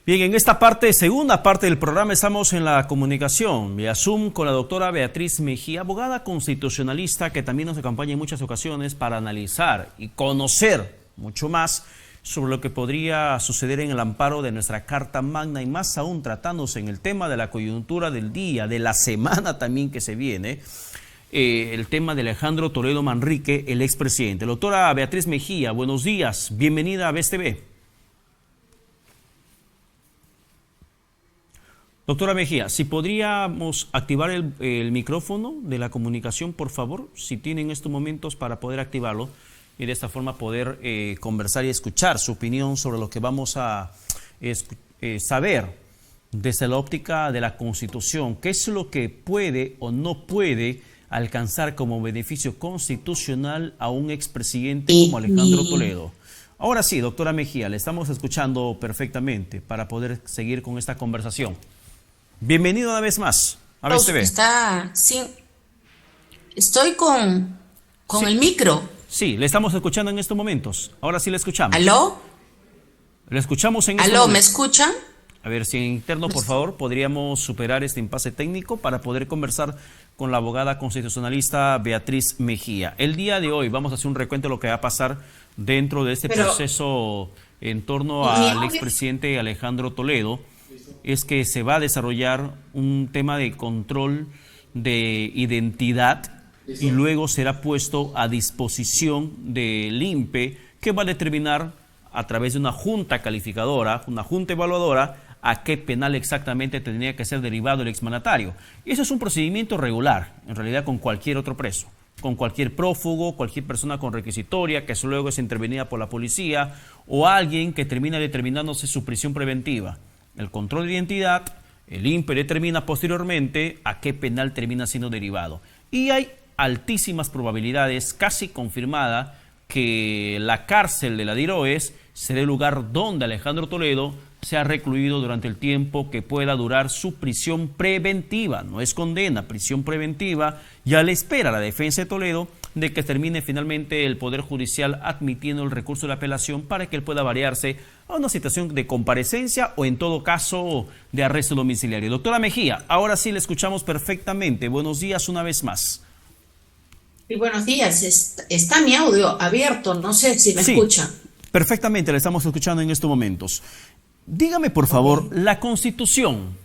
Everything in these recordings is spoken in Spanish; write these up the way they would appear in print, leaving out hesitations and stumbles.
Bien, en esta parte, segunda parte del programa, estamos en la comunicación vía Zoom con la doctora Beatriz Mejía, abogada constitucionalista que también nos acompaña en muchas ocasiones para analizar y conocer mucho más sobre lo que podría suceder en el amparo de nuestra Carta Magna y más aún tratándose en el tema de la coyuntura del día, de la semana también que se viene, el tema de Alejandro Toledo Manrique, el expresidente. Doctora Beatriz Mejía, buenos días, bienvenida a BESTV. Doctora Mejía, si podríamos activar el micrófono de la comunicación, por favor, si tienen estos momentos para poder activarlo y de esta forma poder conversar y escuchar su opinión sobre lo que vamos a saber desde la óptica de la Constitución, qué es lo que puede o no puede alcanzar como beneficio constitucional a un expresidente como Alejandro Toledo. Ahora sí, doctora Mejía, le estamos escuchando perfectamente para poder seguir con esta conversación. Bienvenido una vez más a BESTV. Estoy con sí. El micro. Sí, le estamos escuchando en estos momentos. Ahora sí le escuchamos. ¿Aló? Le escuchamos en estos ¿Aló? momentos. ¿Me escuchan? A ver, si en interno, por favor, podríamos superar este impasse técnico para poder conversar con la abogada constitucionalista Beatriz Mejía. El día de hoy vamos a hacer un recuento de lo que va a pasar dentro de este proceso en torno al expresidente Alejandro Toledo. Es que se va a desarrollar un tema de control de identidad y luego será puesto a disposición del INPE, que va a determinar a través de una junta calificadora, una junta evaluadora, a qué penal exactamente tendría que ser derivado el exmandatario. Y eso es un procedimiento regular, en realidad con cualquier otro preso, con cualquier prófugo, cualquier persona con requisitoria, que luego es intervenida por la policía, o alguien que termina determinándose su prisión preventiva. El control de identidad, el INPE determina posteriormente a qué penal termina siendo derivado. Y hay altísimas probabilidades, casi confirmada, que la cárcel de la DIROES será el lugar donde Alejandro Toledo sea recluido durante el tiempo que pueda durar su prisión preventiva. No es condena, prisión preventiva. Ya le espera la defensa de Toledo de que termine finalmente el Poder Judicial admitiendo el recurso de apelación para que él pueda variarse a una situación de comparecencia o en todo caso de arresto domiciliario. Doctora Mejía, ahora sí le escuchamos perfectamente. Buenos días una vez más. Sí, buenos días. Está mi audio abierto, no sé si me escucha. Perfectamente, le estamos escuchando en estos momentos. Dígame, por favor, la Constitución,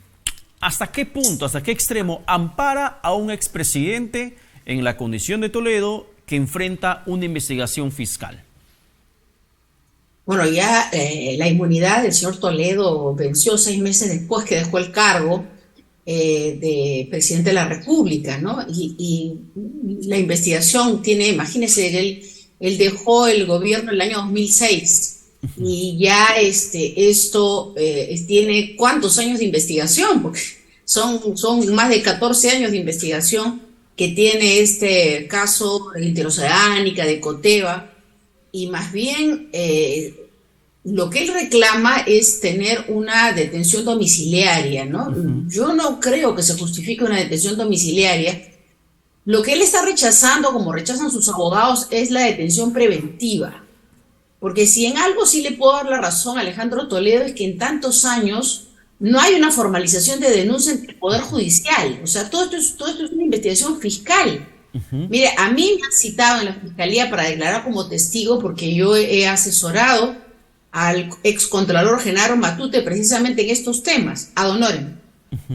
¿hasta qué punto, hasta qué extremo ampara a un expresidente en la condición de Toledo que enfrenta una investigación fiscal? Bueno, ya la inmunidad del señor Toledo venció 6 meses después que dejó el cargo de presidente de la República, ¿no? Y la investigación tiene, imagínense, él dejó el gobierno en el año 2006 y ya esto tiene ¿cuántos años de investigación? Porque son más de 14 años de investigación que tiene este caso de Interoceánica, de Coteva, y más bien lo que él reclama es tener una detención domiciliaria, ¿no? Yo no creo que se justifique una detención domiciliaria. Lo que él está rechazando, como rechazan sus abogados, es la detención preventiva. Porque si en algo sí le puedo dar la razón a Alejandro Toledo es que en tantos años no hay una formalización de denuncia ante el Poder Judicial. O sea, todo esto es una investigación fiscal. Mire, a mí me han citado en la Fiscalía para declarar como testigo porque yo he asesorado al excontralor Genaro Matute precisamente en estos temas, ad honorem.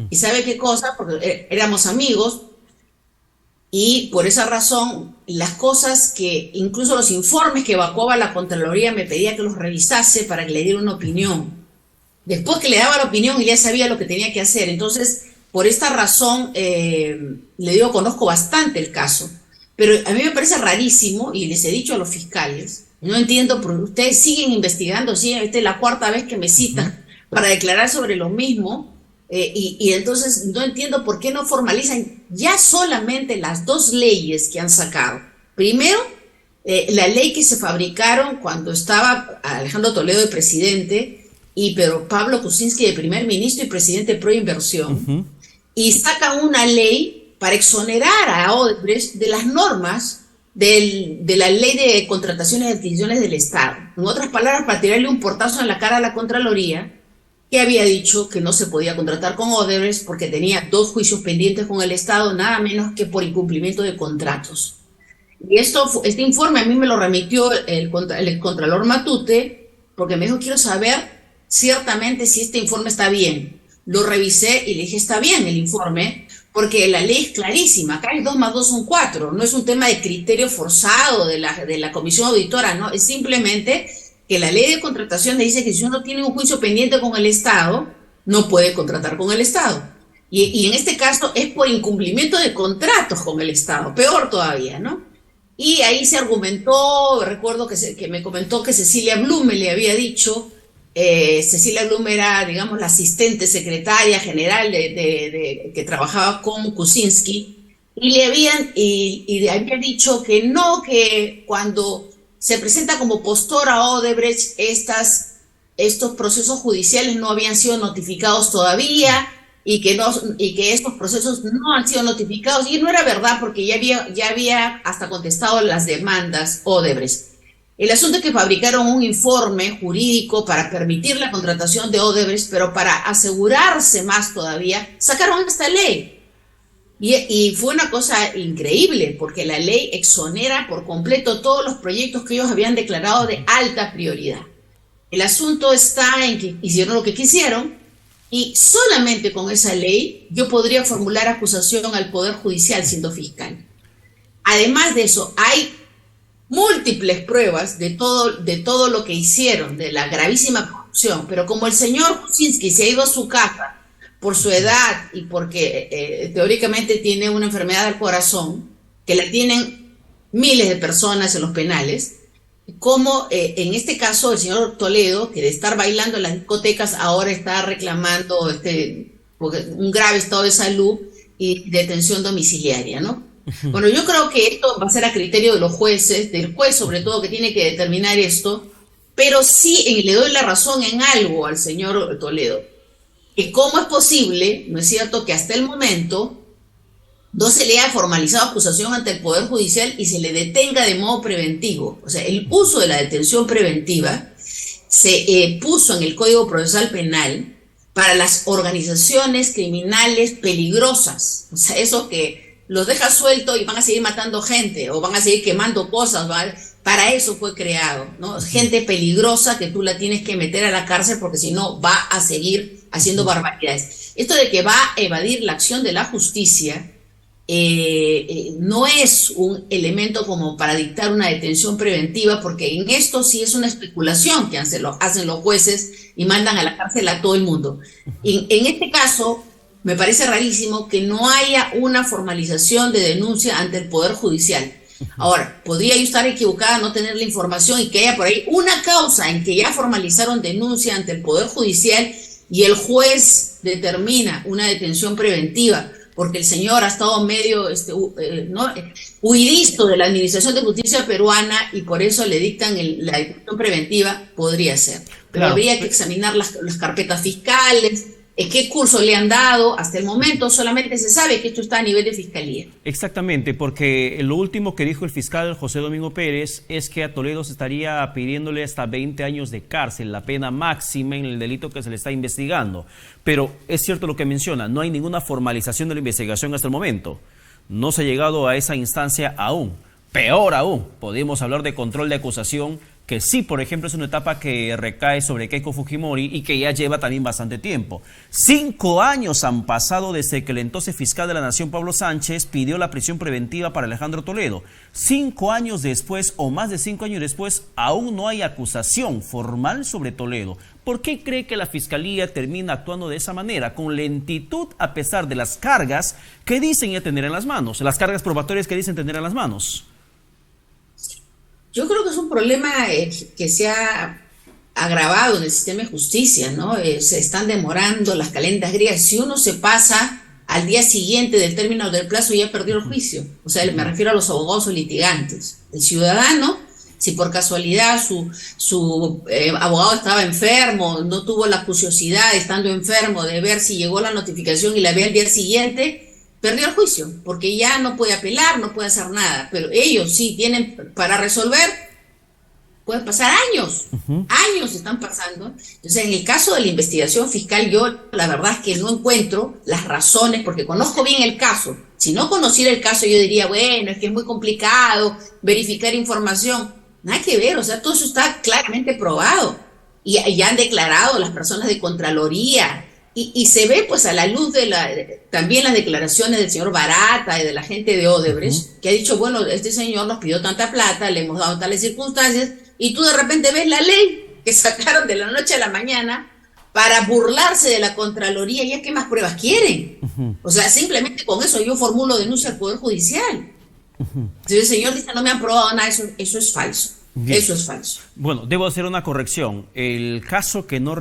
¿Y sabe qué cosa? Porque éramos amigos y por esa razón las cosas que, incluso los informes que evacuaba la Contraloría me pedía que los revisase para que le diera una opinión. Después que le daba la opinión ya sabía lo que tenía que hacer. Entonces, por esta razón, le digo, conozco bastante el caso. Pero a mí me parece rarísimo, y les he dicho a los fiscales, no entiendo por qué ustedes siguen investigando, esta es la 4ª vez que me citan para declarar sobre lo mismo, y entonces no entiendo por qué no formalizan ya solamente las 2 leyes que han sacado. Primero, la ley que se fabricaron cuando estaba Alejandro Toledo de presidente y Pedro Pablo Kuczynski de primer ministro y presidente de Proinversión, y sacan una ley para exonerar a Odebrecht de las normas de la ley de contrataciones y adquisiciones del Estado. En otras palabras, para tirarle un portazo en la cara a la Contraloría que había dicho que no se podía contratar con Odebrecht porque tenía 2 juicios pendientes con el Estado, nada menos que por incumplimiento de contratos. Y este informe a mí me lo remitió el Contralor Matute, porque me dijo, quiero saber ciertamente si este informe está bien. Lo revisé y le dije, está bien el informe, porque la ley es clarísima, acá es 2 más 2 son 4, no es un tema de criterio forzado de la comisión auditora, no, es simplemente que la ley de contratación le dice que si uno tiene un juicio pendiente con el Estado, no puede contratar con el Estado. Y en este caso es por incumplimiento de contratos con el Estado, peor todavía, ¿no? Y ahí se argumentó, recuerdo que me comentó que Cecilia Blume le había dicho, Cecilia Blume era, digamos, la asistente secretaria general que trabajaba con Kuczynski, y le había dicho que no, que cuando se presenta como postor a Odebrecht, estos procesos judiciales no habían sido notificados todavía, y que estos procesos no han sido notificados, y no era verdad porque ya había hasta contestado las demandas Odebrecht. El asunto es que fabricaron un informe jurídico para permitir la contratación de Odebrecht, pero para asegurarse más todavía, sacaron esta ley. Y fue una cosa increíble, porque la ley exonera por completo todos los proyectos que ellos habían declarado de alta prioridad. El asunto está en que hicieron lo que quisieron, y solamente con esa ley yo podría formular acusación al Poder Judicial siendo fiscal. Además de eso, hay múltiples pruebas de todo lo que hicieron, de la gravísima corrupción, pero como el señor Kuczynski se ha ido a su casa por su edad y porque teóricamente tiene una enfermedad del corazón, que la tienen miles de personas en los penales, como en este caso el señor Toledo, que de estar bailando en las discotecas ahora está reclamando un grave estado de salud y detención domiciliaria, ¿no? Bueno, yo creo que esto va a ser a criterio de los jueces, del juez sobre todo, que tiene que determinar esto, pero sí le doy la razón en algo al señor Toledo, que cómo es posible, ¿no es cierto?, que hasta el momento no se le haya formalizado acusación ante el Poder Judicial y se le detenga de modo preventivo. O sea, el uso de la detención preventiva se puso en el Código Procesal Penal para las organizaciones criminales peligrosas. O sea, esos que los deja sueltos y van a seguir matando gente o van a seguir quemando cosas, ¿vale? Para eso fue creado, ¿no? Gente peligrosa que tú la tienes que meter a la cárcel porque si no va a seguir haciendo barbaridades. Esto de que va a evadir la acción de la justicia no es un elemento como para dictar una detención preventiva, porque en esto sí es una especulación que hacen los jueces y mandan a la cárcel a todo el mundo. En este caso, me parece rarísimo que no haya una formalización de denuncia ante el Poder Judicial. Ahora, podría yo estar equivocada, no tener la información y que haya por ahí una causa en que ya formalizaron denuncia ante el Poder Judicial y el determina una detención preventiva, porque el señor ha estado medio huidizo de la Administración de Justicia peruana y por eso le dictan la detención preventiva, podría ser. Pero claro, habría que examinar las carpetas fiscales, qué curso le han dado. Hasta el momento solamente se sabe que esto está a nivel de fiscalía. Exactamente, porque lo último que dijo el fiscal José Domingo Pérez es que a Toledo se estaría pidiéndole hasta 20 años de cárcel, la pena máxima en el delito que se le está investigando. Pero es cierto lo que menciona, no hay ninguna formalización de la investigación hasta el momento. No se ha llegado a esa instancia aún. Peor aún, podemos hablar de control de acusación, que sí, por ejemplo, es una etapa que recae sobre Keiko Fujimori y que ya lleva también bastante tiempo. 5 años han pasado desde que el entonces fiscal de la Nación, Pablo Sánchez, pidió la prisión preventiva para Alejandro Toledo. 5 años después, o más de 5 años después, aún no hay acusación formal sobre Toledo. ¿Por qué cree que la Fiscalía termina actuando de esa manera, con lentitud, a pesar de las cargas que dicen ya tener en las manos, las cargas probatorias que dicen tener en las manos? Yo creo que es un problema que se ha agravado en el sistema de justicia, ¿no? Se están demorando las calendas griegas. Si uno se pasa al día siguiente del término del plazo, ya perdió el juicio. O sea, me refiero a los abogados o litigantes. El ciudadano, si por casualidad su abogado estaba enfermo, no tuvo la curiosidad, estando enfermo, de ver si llegó la notificación y la ve al día siguiente, perdió el juicio, porque ya no puede apelar, no puede hacer nada. Pero ellos sí tienen para resolver pueden pasar años, años están pasando. Entonces, en el caso de la investigación fiscal, yo la verdad es que no encuentro las razones, porque conozco bien el caso. Si no conociera el caso, yo diría, bueno, es que es muy complicado verificar información. Nada que ver, o sea, todo eso está claramente probado. Y ya han declarado las personas de Contraloría. Y se ve pues a la luz de también las declaraciones del señor Barata y de la gente de Odebrecht, que ha dicho, bueno, este señor nos pidió tanta plata, le hemos dado tales circunstancias, y tú de repente ves la ley que sacaron de la noche a la mañana para burlarse de la Contraloría. ¿Ya qué más pruebas quieren? O sea, simplemente con eso yo formulo denuncia al Poder Judicial. Si el señor dice no me han probado nada, eso es falso. Bien. Eso es falso. Bueno, debo hacer una corrección. El caso que no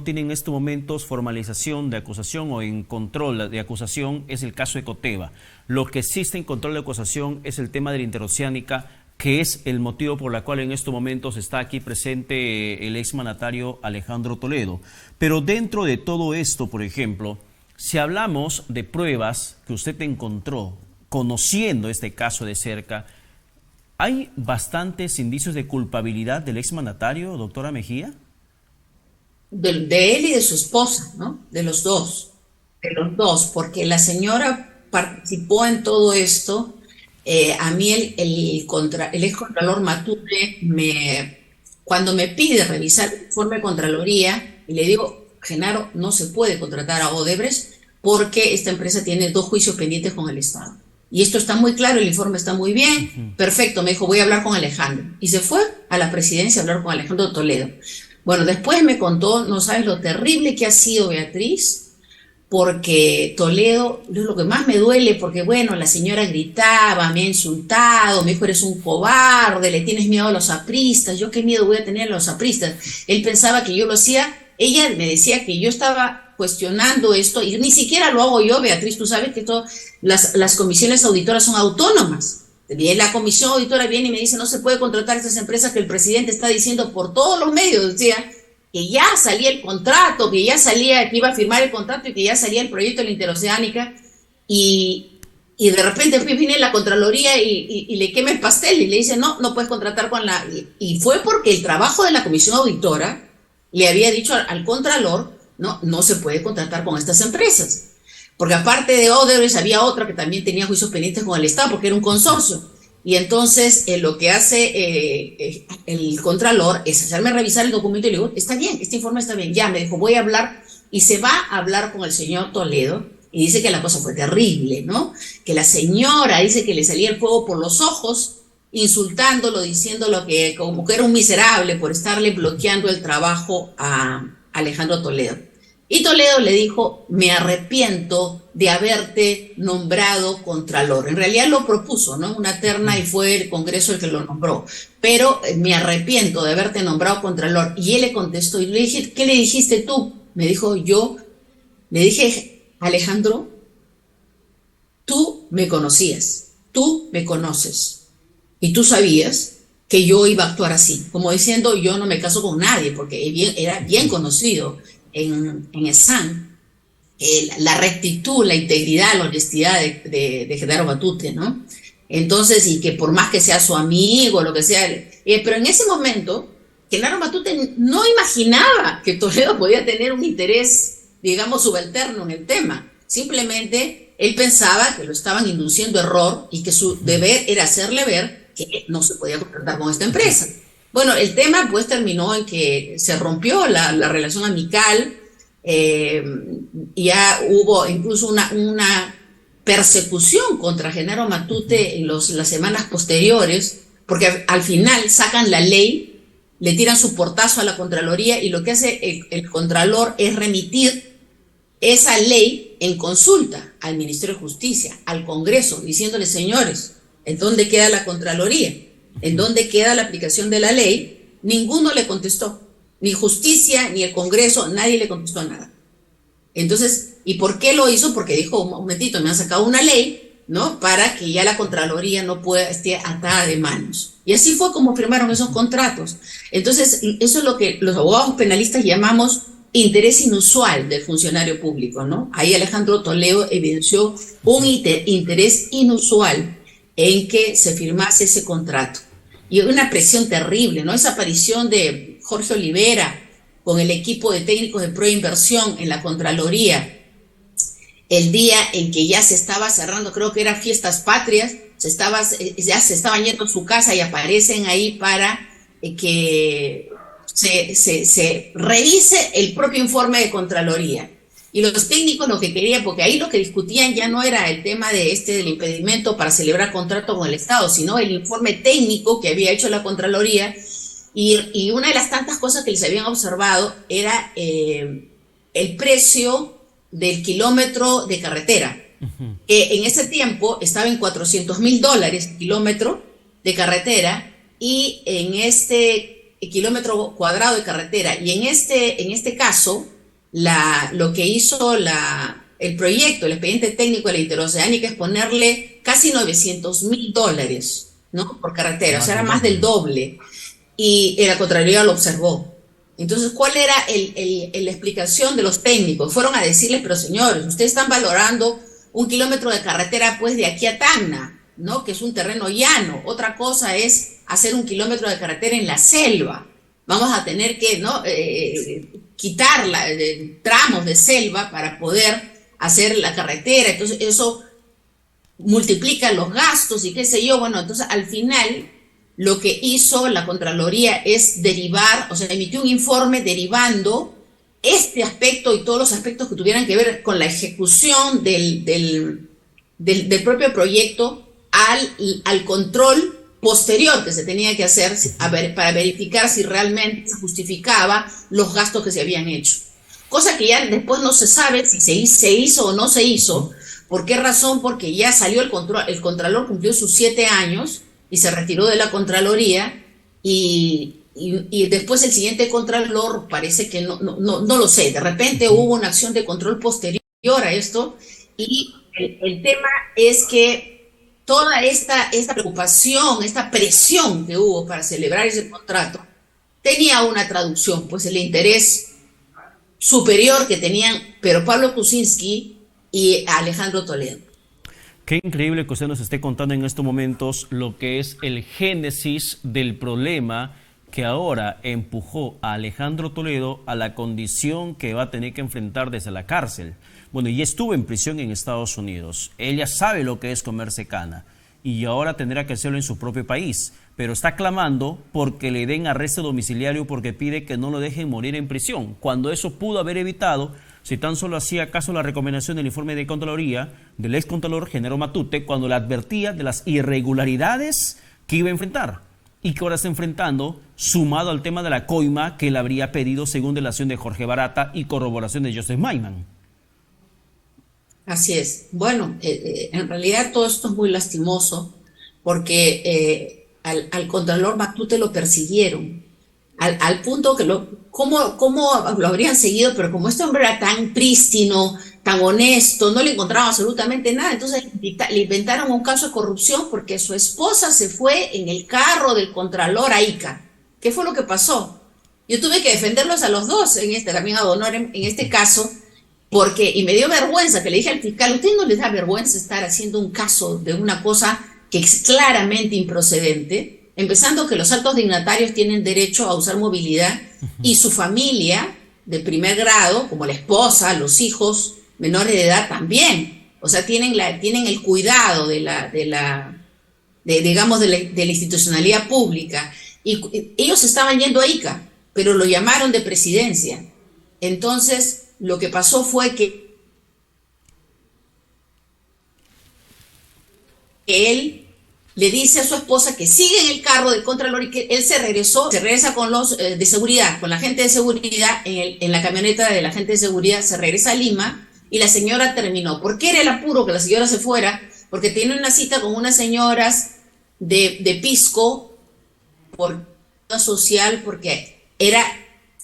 tiene en estos momentos formalización de acusación o en control de acusación es el caso de Coteva. Lo que existe en control de acusación es el tema de la interoceánica, que es el motivo por el cual en estos momentos está aquí presente el exmandatario Alejandro Toledo. Pero dentro de todo esto, por ejemplo, si hablamos de pruebas que usted encontró conociendo este caso de cerca, ¿hay bastantes indicios de culpabilidad del exmandatario, doctora Mejía? De él y de su esposa, ¿no? De los dos, porque la señora participó en todo esto. A mí el excontralor Matute, cuando me pide revisar el informe de Contraloría, y le digo, Genaro, no se puede contratar a Odebrecht porque esta empresa tiene 2 juicios pendientes con el Estado. Y esto está muy claro, el informe está muy bien, perfecto, me dijo, voy a hablar con Alejandro. Y se fue a la presidencia a hablar con Alejandro Toledo. Bueno, después me contó, no sabes lo terrible que ha sido, Beatriz, porque Toledo, es lo que más me duele, porque bueno, la señora gritaba, me ha insultado, me dijo, eres un cobarde, le tienes miedo a los apristas. Yo qué miedo voy a tener a los apristas. Él pensaba que yo lo hacía, ella me decía que yo estaba cuestionando esto, y ni siquiera lo hago yo, Beatriz, tú sabes que las comisiones auditoras son autónomas. La comisión auditora viene y me dice, no se puede contratar a estas empresas, que el presidente está diciendo por todos los medios, decía, que ya salía el contrato, que ya salía, que iba a firmar el contrato y que ya salía el proyecto de la interoceánica, y de repente viene la Contraloría y le quema el pastel y le dice, no puedes contratar con la... Y fue porque el trabajo de la comisión auditora le había dicho al Contralor, no se puede contratar con estas empresas. Porque aparte de Odebrecht había otra que también tenía juicios pendientes con el Estado, porque era un consorcio. Y entonces lo que hace el Contralor es hacerme revisar el documento y le digo, está bien, este informe está bien. Ya me dijo, voy a hablar, y se va a hablar con el señor Toledo, y dice que la cosa fue terrible, ¿no? Que la señora dice que le salía el fuego por los ojos, insultándolo, diciéndolo como que era un miserable por estarle bloqueando el trabajo a Alejandro Toledo. Y Toledo le dijo, me arrepiento de haberte nombrado Contralor. En realidad lo propuso, ¿no? Una terna, y fue el Congreso el que lo nombró. Pero me arrepiento de haberte nombrado Contralor. Y él le contestó, y le dije, ¿qué le dijiste tú? Me dijo, le dije, Alejandro, tú me conocías, tú me conoces. Y tú sabías que yo iba a actuar así. Como diciendo, yo no me caso con nadie, porque era bien conocido en ESAN, la rectitud, la integridad, la honestidad de Genaro Matute, ¿no? Entonces, y que por más que sea su amigo, lo que sea, pero en ese momento, Genaro Matute no imaginaba que Toledo podía tener un interés, digamos, subalterno en el tema. Simplemente, él pensaba que lo estaban induciendo error y que su deber era hacerle ver que no se podía contratar con esta empresa. Bueno, el tema pues terminó en que se rompió la relación amical, ya hubo incluso una persecución contra Genaro Matute en las semanas posteriores, porque al final sacan la ley, le tiran su portazo a la Contraloría, y lo que hace el Contralor es remitir esa ley en consulta al Ministerio de Justicia, al Congreso, diciéndole, señores, ¿en dónde queda la Contraloría? ¿En dónde queda la aplicación de la ley? Ninguno le contestó, ni Justicia, ni el Congreso, nadie le contestó nada. Entonces, ¿y por qué lo hizo? Porque dijo, un momentito, me han sacado una ley, ¿no? Para que ya la Contraloría no esté atada de manos. Y así fue como firmaron esos contratos. Entonces, eso es lo que los abogados penalistas llamamos interés inusual del funcionario público, ¿no? Ahí Alejandro Toledo evidenció un interés inusual en que se firmase ese contrato. y una presión terrible, ¿no? Esa aparición de Jorge Olivera con el equipo de técnicos de Proinversión en la Contraloría, el día en que ya se estaba cerrando, creo que era Fiestas Patrias, ya se estaban yendo a su casa y aparecen ahí para que se revise el propio informe de Contraloría. Y los técnicos lo que querían, porque ahí lo que discutían ya no era el tema del impedimento para celebrar contrato con el Estado, sino el informe técnico que había hecho la Contraloría, y una de las tantas cosas que les habían observado era el precio del kilómetro de carretera, que en ese tiempo estaba en $400,000 kilómetro de carretera, y en este kilómetro cuadrado de carretera, y en este caso, lo que hizo el proyecto, el expediente técnico de la Interoceánica, es ponerle casi $900,000, ¿no? Por carretera, o sea, era más del doble, y la Contraloría lo observó. Entonces, ¿cuál era la explicación de los técnicos? Fueron a decirles, pero señores, ustedes están valorando un kilómetro de carretera pues de aquí a Tacna, ¿no? Que es un terreno llano. Otra cosa es hacer un kilómetro de carretera en la selva. Vamos a tener que, ¿no? Quitar tramos de selva para poder hacer la carretera. Entonces, eso multiplica los gastos y qué sé yo. Bueno, entonces al final lo que hizo la Contraloría es derivar, o sea, emitió un informe derivando este aspecto y todos los aspectos que tuvieran que ver con la ejecución del propio proyecto al control posterior que se tenía que hacer para verificar si realmente se justificaba los gastos que se habían hecho. Cosa que ya después no se sabe si se hizo o no se hizo. ¿Por qué razón? Porque ya salió el Contralor cumplió sus 7 años y se retiró de la Contraloría, y después el siguiente Contralor parece que no lo sé, de repente hubo una acción de control posterior a esto, y el tema es que toda esta preocupación, esta presión que hubo para celebrar ese contrato, tenía una traducción, pues el interés superior que tenían pero Pablo Kuczynski y Alejandro Toledo. Qué increíble que usted nos esté contando en estos momentos lo que es el génesis del problema que ahora empujó a Alejandro Toledo a la condición que va a tener que enfrentar desde la cárcel. Bueno, y estuvo en prisión en Estados Unidos. Ella sabe lo que es comerse cana y ahora tendrá que hacerlo en su propio país. Pero está clamando porque le den arresto domiciliario, porque pide que no lo dejen morir en prisión, cuando eso pudo haber evitado si tan solo hacía caso a la recomendación del informe de Contraloría del ex Contralor Genaro Matute, cuando le advertía de las irregularidades que iba a enfrentar y que ahora está enfrentando, sumado al tema de la coima que le habría pedido según delación de Jorge Barata y corroboración de Joseph Maiman. Así es. Bueno, en realidad todo esto es muy lastimoso porque al Contralor Matute lo persiguieron al punto que ¿cómo lo habrían seguido? Pero como este hombre era tan prístino, tan honesto, no le encontraban absolutamente nada, entonces le inventaron un caso de corrupción porque su esposa se fue en el carro del Contralor a Ica. ¿Qué fue lo que pasó? Yo tuve que defenderlos a los dos, también a Donor en este caso, y me dio vergüenza, que le dije al fiscal, ¿usted no les da vergüenza estar haciendo un caso de una cosa que es claramente improcedente? Empezando que los altos dignatarios tienen derecho a usar movilidad y su familia de primer grado, como la esposa, los hijos menores de edad también. O sea, tienen el cuidado de la institucionalidad pública. Y ellos estaban yendo a Ica, pero lo llamaron de presidencia. Entonces, lo que pasó fue que él le dice a su esposa que sigue en el carro del Contralor y que él se regresa con los de seguridad, con la gente de seguridad, en la camioneta de la gente de seguridad, se regresa a Lima y la señora terminó. ¿Por qué era el apuro que la señora se fuera? Porque tiene una cita con unas señoras de Pisco por social, porque era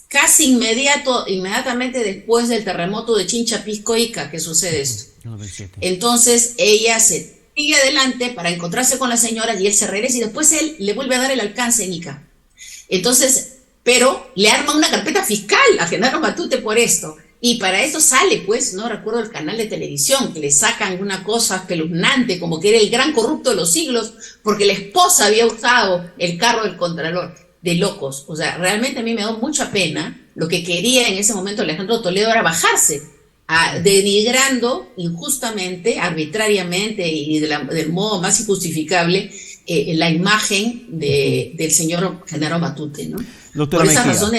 casi inmediatamente después del terremoto de Chincha, Pisco, Ica, que sucede esto. Entonces ella se sigue adelante para encontrarse con la señora y él se regresa y después él le vuelve a dar el alcance en Ica. Entonces, pero le arma una carpeta fiscal a Genaro Matute por esto. Y para eso sale, pues, no recuerdo el canal de televisión, que le sacan una cosa espeluznante, como que era el gran corrupto de los siglos, porque la esposa había usado el carro del contralor. De locos. O sea, realmente a mí me da mucha pena. Lo que quería en ese momento Alejandro Toledo era bajarse, denigrando injustamente, arbitrariamente y del modo más injustificable la imagen del señor Genaro Matute, ¿no? Doctora Por esa Mejía, razón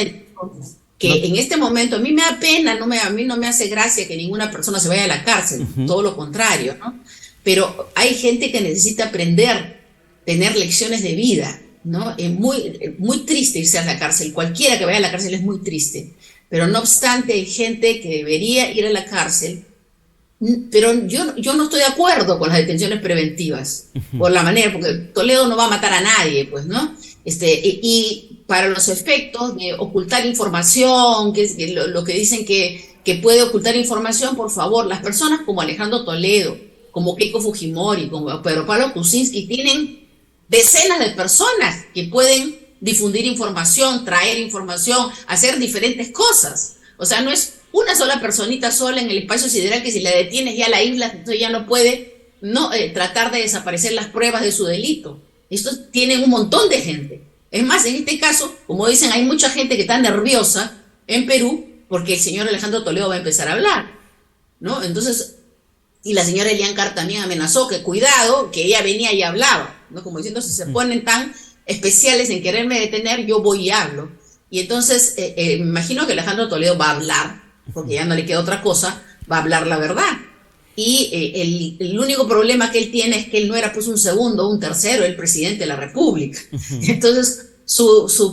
que no, en este momento a mí me da pena, a mí no me hace gracia que ninguna persona se vaya a la cárcel, todo lo contrario, ¿no? Pero hay gente que necesita aprender, tener lecciones de vida, ¿no? Es muy triste irse a la cárcel, cualquiera que vaya a la cárcel es muy triste, pero no obstante hay gente que debería ir a la cárcel, pero yo no estoy de acuerdo con las detenciones preventivas, por la manera, porque Toledo no va a matar a nadie, pues, ¿no? Y para los efectos de ocultar información, que es lo que dicen que puede ocultar información, por favor, las personas como Alejandro Toledo, como Keiko Fujimori, como Pedro Pablo Kuczynski, tienen decenas de personas que pueden difundir información, traer información, hacer diferentes cosas. O sea, no es una sola personita sola en el espacio sideral que si la detienes ya la isla, entonces ya no puede tratar de desaparecer las pruebas de su delito. Esto tiene un montón de gente. Es más, en este caso, como dicen, hay mucha gente que está nerviosa en Perú porque el señor Alejandro Toledo va a empezar a hablar, ¿no? Entonces, y la señora Elian Carr también amenazó que cuidado, que ella venía y hablaba, ¿no? Como diciendo, si se ponen tan especiales en quererme detener, yo voy y hablo. Y entonces, me imagino que Alejandro Toledo va a hablar, porque ya no le queda otra cosa, va a hablar la verdad. Y el único problema que él tiene es que él no era pues un segundo o un tercero, el presidente de la República. Entonces,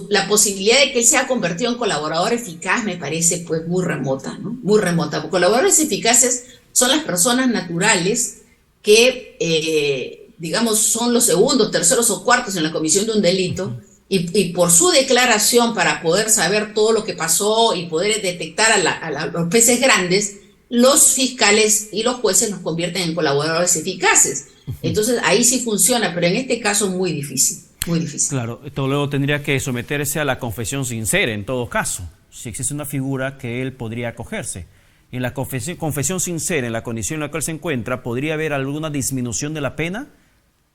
la posibilidad de que él sea convertido en colaborador eficaz me parece pues muy remota, ¿no? Muy remota. Colaboradores eficaces son las personas naturales que, digamos, son los segundos, terceros o cuartos en la comisión de un delito y por su declaración para poder saber todo lo que pasó y poder detectar a los peces grandes, los fiscales y los jueces los convierten en colaboradores eficaces. Entonces ahí sí funciona, pero en este caso muy difícil, muy difícil. Claro, Toledo tendría que someterse a la confesión sincera en todo caso, si existe una figura que él podría acogerse. En la confesión sincera, en la condición en la cual se encuentra, ¿podría haber alguna disminución de la pena?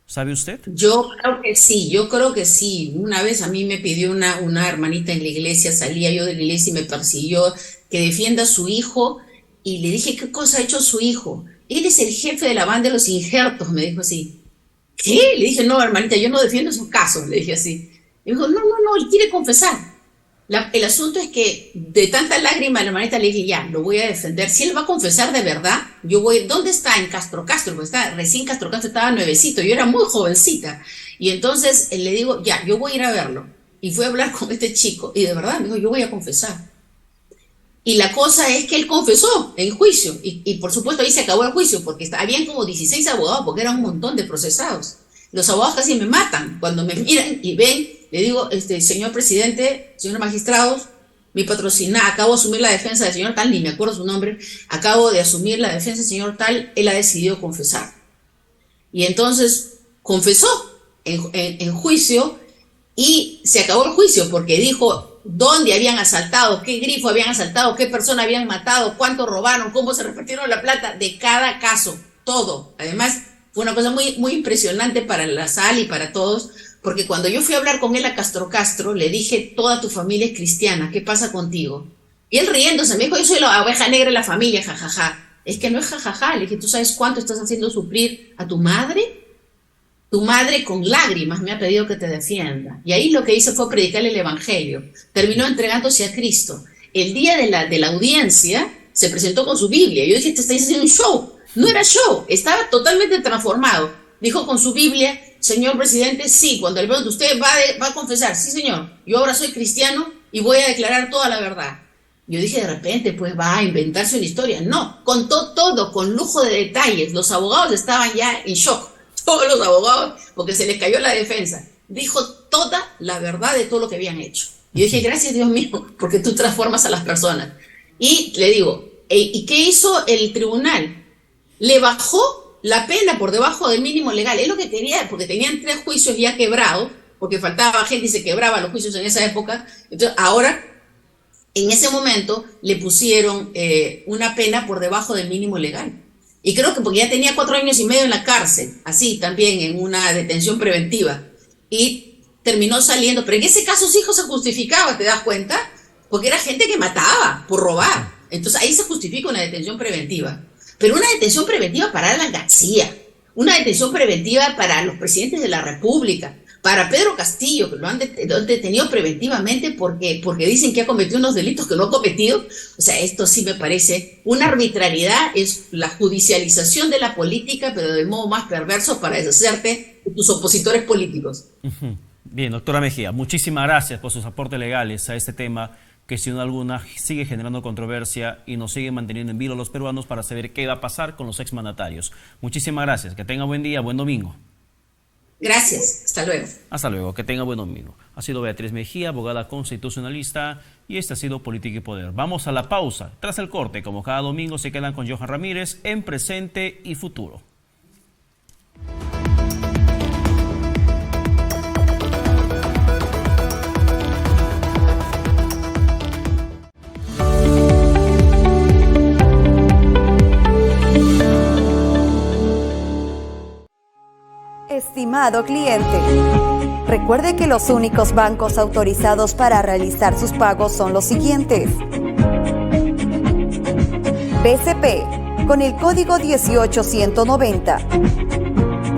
¿Sabe usted? Yo creo que sí. Una vez a mí me pidió una hermanita en la iglesia, salía yo de la iglesia y me persiguió que defienda a su hijo. Y le dije, ¿qué cosa ha hecho su hijo? Él es el jefe de la banda de los injertos, me dijo así. ¿Qué? Le dije, no, hermanita, yo no defiendo esos casos, le dije así. Y me dijo, no, él quiere confesar. El asunto es que de tanta lágrima la hermanita le dije, ya, lo voy a defender. Si él va a confesar de verdad, yo voy, ¿dónde está? En Castro? Porque recién Castro estaba nuevecito, yo era muy jovencita. Y entonces le digo, ya, yo voy a ir a verlo. Y fui a hablar con este chico, y de verdad me dijo, yo voy a confesar. Y la cosa es que él confesó en juicio, y por supuesto ahí se acabó el juicio, porque habían como 16 abogados, porque eran un montón de procesados. Los abogados casi me matan cuando me miran y ven, le digo, señor presidente, señores magistrados, mi patrocinado, acabo de asumir la defensa del señor tal, ni me acuerdo su nombre, acabo de asumir la defensa del señor tal, él ha decidido confesar. Y entonces confesó en juicio, y se acabó el juicio, porque dijo dónde habían asaltado, qué grifo habían asaltado, qué persona habían matado, cuánto robaron, cómo se repartieron la plata de cada caso, todo. Además, fue una cosa muy, muy impresionante para la sala y para todos, porque cuando yo fui a hablar con él a Castro, le dije, toda tu familia es cristiana, ¿qué pasa contigo? Y él riéndose, me dijo, yo soy la oveja negra de la familia, jajaja. Es que no es jajaja, le dije, ¿tú sabes cuánto estás haciendo sufrir a tu madre? Tu madre con lágrimas me ha pedido que te defienda. Y ahí lo que hice fue predicarle el evangelio. Terminó entregándose a Cristo. El día de la audiencia se presentó con su Biblia. Yo dije, te estáis haciendo un show. No era show, estaba totalmente transformado. Dijo con su Biblia, señor presidente, sí, cuando le pregunto, ¿usted va a confesar? Sí, señor, yo ahora soy cristiano y voy a declarar toda la verdad. Yo dije, de repente, pues va a inventarse una historia. No, contó todo con lujo de detalles. Los abogados estaban ya en shock. Todos los abogados, porque se les cayó la defensa. Dijo toda la verdad de todo lo que habían hecho. Y yo dije, gracias Dios mío, porque tú transformas a las personas. Y le digo, ¿y qué hizo el tribunal? Le bajó la pena por debajo del mínimo legal. Es lo que quería, porque tenían 3 juicios ya quebrados, porque faltaba gente y se quebraba los juicios en esa época. Entonces, ahora En ese momento le pusieron una pena por debajo del mínimo legal. Y creo que porque ya tenía 4 años y medio en la cárcel, así también en una detención preventiva. Y terminó saliendo. Pero en ese caso sí se justificaba, ¿te das cuenta? Porque era gente que mataba por robar. Entonces ahí se justifica una detención preventiva. Pero una detención preventiva para Alan García, una detención preventiva para los presidentes de la República, para Pedro Castillo, que lo han detenido preventivamente porque dicen que ha cometido unos delitos que no ha cometido. O sea, esto sí me parece una arbitrariedad, es la judicialización de la política, pero del modo más perverso para deshacerte de tus opositores políticos. Bien, doctora Mejía, muchísimas gracias por sus aportes legales a este tema que sin duda alguna sigue generando controversia y nos sigue manteniendo en vilo a los peruanos para saber qué va a pasar con los exmandatarios. Muchísimas gracias, que tenga buen día, buen domingo. Gracias, hasta luego. Hasta luego, que tenga buen domingo. Ha sido Beatriz Mejía, abogada constitucionalista, y este ha sido Política y Poder. Vamos a la pausa. Tras el corte, como cada domingo, se quedan con Johan Ramírez en Presente y Futuro. Estimado cliente, recuerde que los únicos bancos autorizados para realizar sus pagos son los siguientes: BCP, con el código 18190,